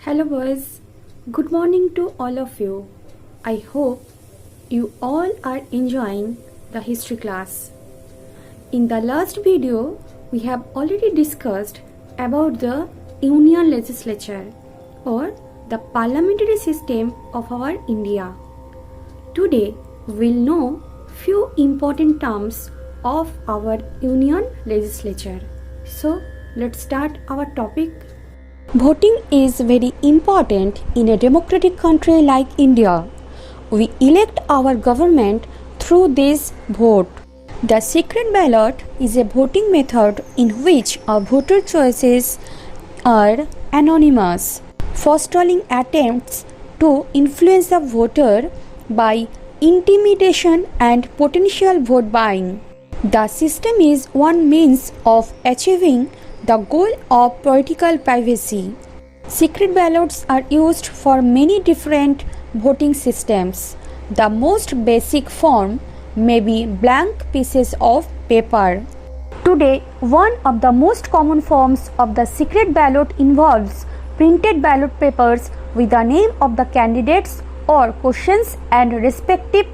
Hello, boys. Good morning to all of you. I hope you all are enjoying the history class. In the last video, we have already discussed about the Union Legislature or the parliamentary system of our India. Today, we'll know few important terms of our Union Legislature. So, let's start our topic. Voting is very important in a democratic country like India. We elect our government through this vote. The secret ballot is a voting method in which our voter choices are anonymous, forestalling attempts to influence the voter by intimidation and potential vote buying. The system is one means of achieving the goal of political privacy. Secret ballots are used for many different voting systems. The most basic form may be blank pieces of paper. Today, one of the most common forms of the secret ballot involves printed ballot papers with the name of the candidates or questions and respective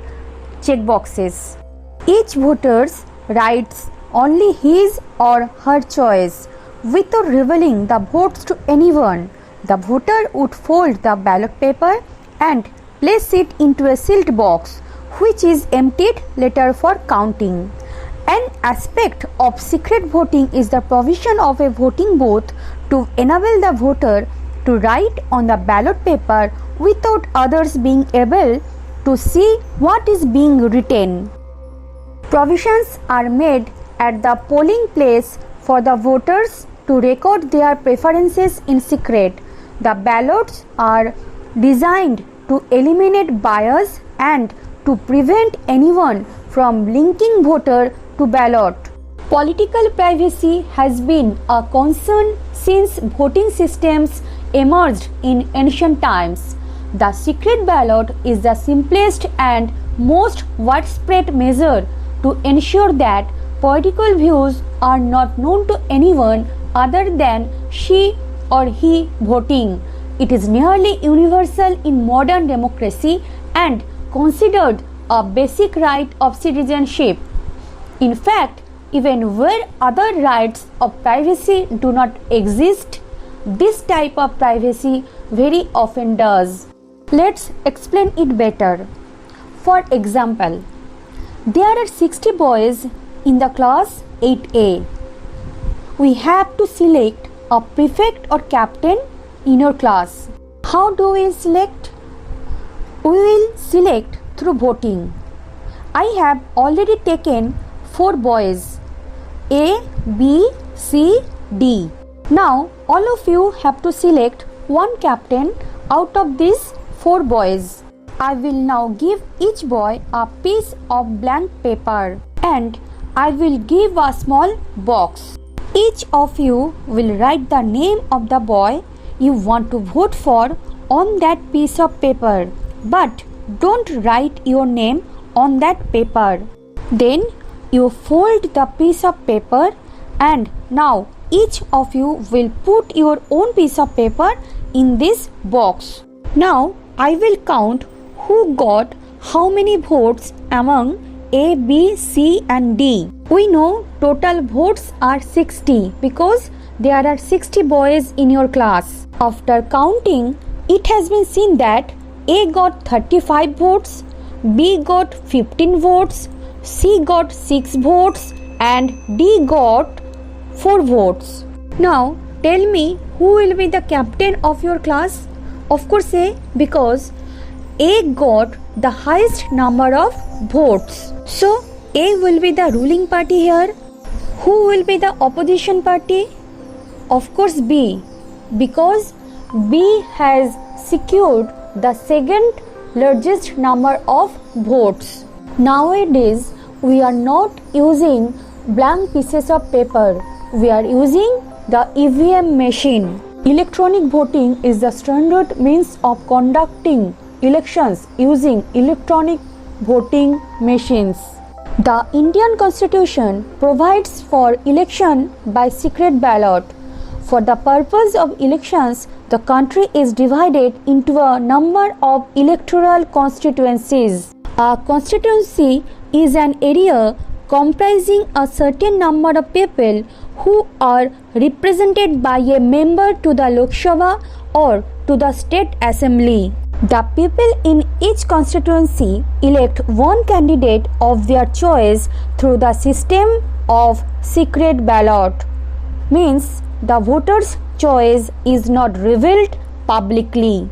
checkboxes. Each voter writes only his or her choice. Without revealing the votes to anyone, the voter would fold the ballot paper and place it into a sealed box, which is emptied later for counting. An aspect of secret voting is the provision of a voting booth to enable the voter to write on the ballot paper without others being able to see what is being written. Provisions are made at the polling place for the voters to record their preferences in secret. The ballots are designed to eliminate bias and to prevent anyone from linking voter to ballot. Political privacy has been a concern since voting systems emerged in ancient times. The secret ballot is the simplest and most widespread measure to ensure that political views are not known to anyone other than she or he voting. It is nearly universal in modern democracy and considered a basic right of citizenship. In fact, even where other rights of privacy do not exist, this type of privacy very often does. Let's explain it better. For example, there are 60 boys in the class 8A. We have to select a prefect or captain in your class. How do we select? We will select through voting. I have already taken 4 boys A, B, C, D. Now all of you have to select one captain out of these 4 boys. I will now give each boy a piece of blank paper and I will give a small box. Each of you will write the name of the boy you want to vote for on that piece of paper, but don't write your name on that paper. Then you fold the piece of paper and now each of you will put your own piece of paper in this box. Now I will count who got how many votes among A, B, C and D. We know total votes are 60 because there are 60 boys in your class. After counting, it has been seen that A got 35 votes, B got 15 votes, C got 6 votes and D got 4 votes. Now tell me who will be the captain of your class? Of course A, because A got the highest number of votes. So A will be the ruling party here. Who will be the opposition party? Of course B, because B has secured the second largest number of votes. Nowadays we are not using blank pieces of paper. We are using the EVM machine. Electronic voting is the standard means of conducting elections using electronic voting machines. The Indian Constitution provides for election by secret ballot. For the purpose of elections, the country is divided into a number of electoral constituencies. A constituency is an area comprising a certain number of people who are represented by a member to the Lok Sabha or to the State Assembly. The people in each constituency elect one candidate of their choice through the system of secret ballot. Means the voter's choice is not revealed publicly.